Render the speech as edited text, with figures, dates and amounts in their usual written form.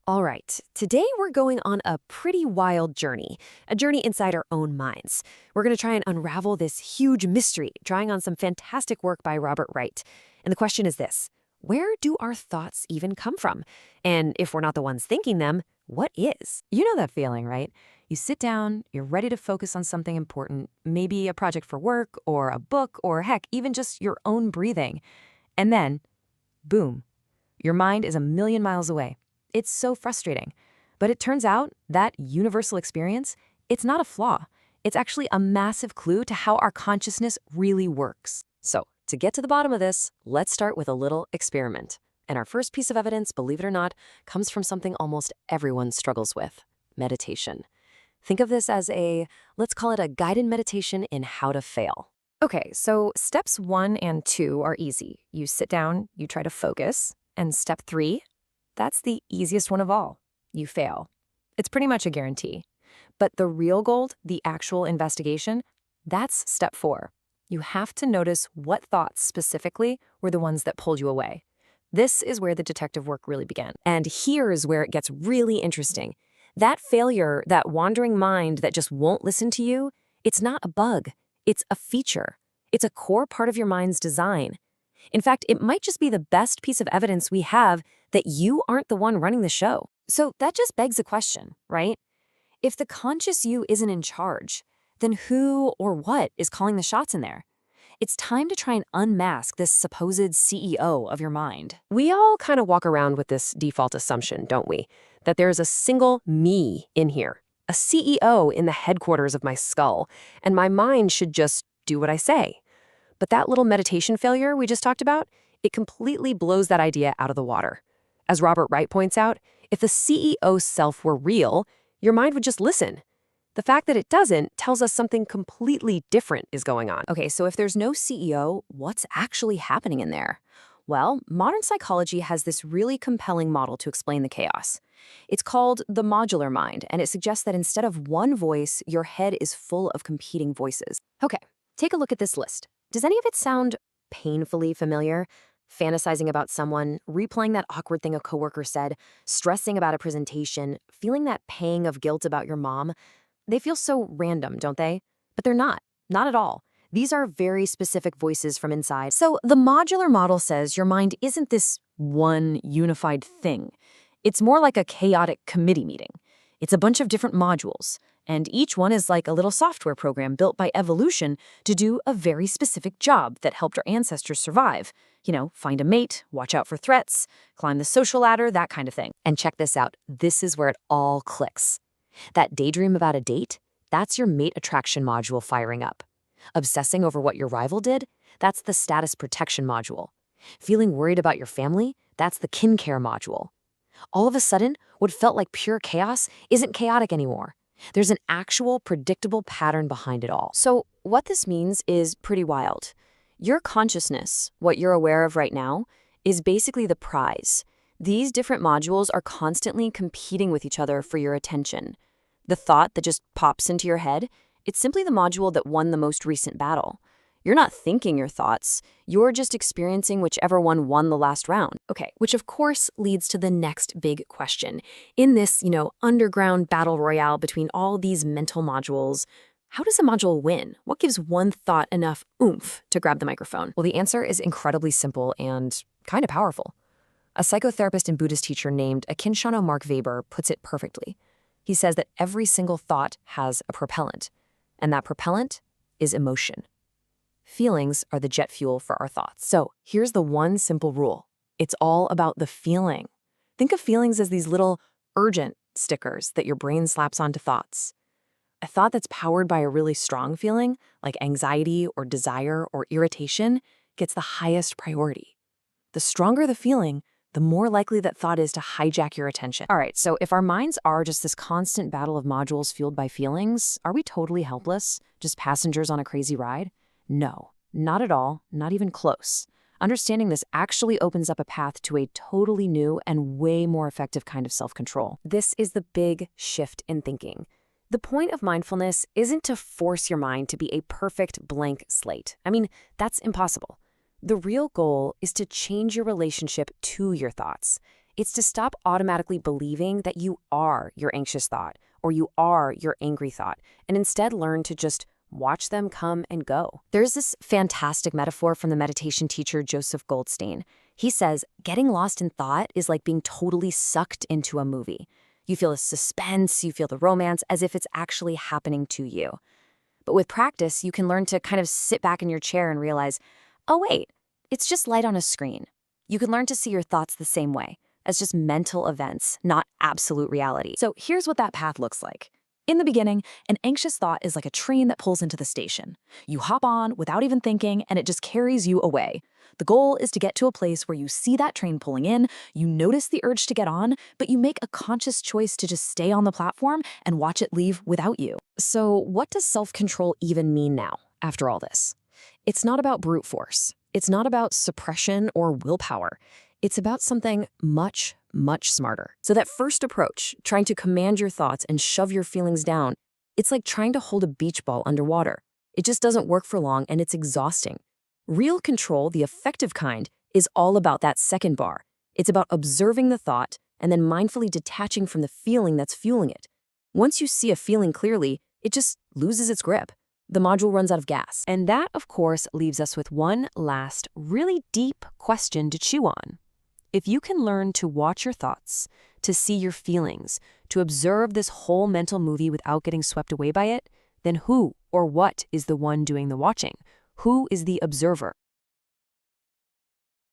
All right, today we're going on a pretty wild journey, a journey inside our own minds. We're going to try and unravel this huge mystery, drawing on some fantastic work by Robert Wright. And the question is this: where do our thoughts even come from? And if we're not the ones thinking them, what is? You know that feeling, right? You sit down, you're ready to focus on something important, maybe a project for work, or a book, or heck, even just your own breathing. And then, boom, your mind is a million miles away. It's so frustrating. But it turns out that universal experience, it's not a flaw. It's actually a massive clue to how our consciousness really works. So, to get to the bottom of this, let's start with a little experiment. And our first piece of evidence, believe it or not, comes from something almost everyone struggles with: meditation. Think of this as let's call it a guided meditation in how to fail. Okay, so steps 1 and 2 are easy. You sit down, you try to focus, and step 3, that's the easiest one of all. You fail. It's pretty much a guarantee. But the real gold, the actual investigation, that's step 4. You have to notice what thoughts specifically were the ones that pulled you away. This is where the detective work really began. And here's where it gets really interesting. That failure, that wandering mind that just won't listen to you, it's not a bug. It's a feature. It's a core part of your mind's design. In fact, it might just be the best piece of evidence we have that you aren't the one running the show. So that just begs a question, right? If the conscious you isn't in charge, then who or what is calling the shots in there? It's time to try and unmask this supposed CEO of your mind. We all kind of walk around with this default assumption, don't we? That there's a single me in here, a CEO in the headquarters of my skull, and my mind should just do what I say. But that little meditation failure we just talked about, it completely blows that idea out of the water. As Robert Wright points out, if the CEO self were real, your mind would just listen. The fact that it doesn't tells us something completely different is going on. Okay, so if there's no CEO, what's actually happening in there? Well, modern psychology has this really compelling model to explain the chaos. It's called the modular mind, and it suggests that instead of one voice, your head is full of competing voices. Okay, take a look at this list. Does any of it sound painfully familiar? Fantasizing about someone, replaying that awkward thing a coworker said, stressing about a presentation, feeling that pang of guilt about your mom. They feel so random, don't they? But they're not. Not at all. These are very specific voices from inside. So the modular model says your mind isn't this one unified thing. It's more like a chaotic committee meeting. It's a bunch of different modules, and each one is like a little software program built by evolution to do a very specific job that helped our ancestors survive. You know, find a mate, watch out for threats, climb the social ladder, that kind of thing. And check this out. This is where it all clicks. That daydream about a date, that's your mate attraction module firing up. Obsessing over what your rival did, that's the status protection module. Feeling worried about your family, that's the kin care module. All of a sudden, what felt like pure chaos isn't chaotic anymore. There's an actual, predictable pattern behind it all. So what this means is pretty wild. Your consciousness, what you're aware of right now, is basically the prize. These different modules are constantly competing with each other for your attention. The thought that just pops into your head, it's simply the module that won the most recent battle. You're not thinking your thoughts, you're just experiencing whichever one won the last round. Okay, which of course leads to the next big question. In this, underground battle royale between all these mental modules, how does a module win? What gives one thought enough oomph to grab the microphone? Well, the answer is incredibly simple and kind of powerful. A psychotherapist and Buddhist teacher named Akinshono Mark Weber puts it perfectly. He says that every single thought has a propellant, and that propellant is emotion. Feelings are the jet fuel for our thoughts. So here's the one simple rule. It's all about the feeling. Think of feelings as these little urgent stickers that your brain slaps onto thoughts. A thought that's powered by a really strong feeling, like anxiety or desire or irritation, gets the highest priority. The stronger the feeling, the more likely that thought is to hijack your attention. All right, so if our minds are just this constant battle of modules fueled by feelings, are we totally helpless, just passengers on a crazy ride? No, not at all, not even close. Understanding this actually opens up a path to a totally new and way more effective kind of self-control. This is the big shift in thinking. The point of mindfulness isn't to force your mind to be a perfect blank slate. I mean, that's impossible. The real goal is to change your relationship to your thoughts. It's to stop automatically believing that you are your anxious thought or you are your angry thought, and instead learn to just watch them come and go. There's this fantastic metaphor from the meditation teacher Joseph Goldstein. He says, getting lost in thought is like being totally sucked into a movie. You feel the suspense, you feel the romance, as if it's actually happening to you. But with practice, you can learn to kind of sit back in your chair and realize, oh wait, it's just light on a screen. You can learn to see your thoughts the same way, as just mental events, not absolute reality. So here's what that path looks like. In the beginning, an anxious thought is like a train that pulls into the station. You hop on without even thinking, and it just carries you away. The goal is to get to a place where you see that train pulling in, you notice the urge to get on, but you make a conscious choice to just stay on the platform and watch it leave without you. So what does self-control even mean now, after all this? It's not about brute force. It's not about suppression or willpower. It's about something much, much smarter. So that first approach, trying to command your thoughts and shove your feelings down, it's like trying to hold a beach ball underwater. It just doesn't work for long and it's exhausting. Real control, the effective kind, is all about that second bar. It's about observing the thought and then mindfully detaching from the feeling that's fueling it. Once you see a feeling clearly, it just loses its grip. The module runs out of gas. And that, of course, leaves us with one last, really deep question to chew on. If you can learn to watch your thoughts, to see your feelings, to observe this whole mental movie without getting swept away by it, then who or what is the one doing the watching? Who is the observer?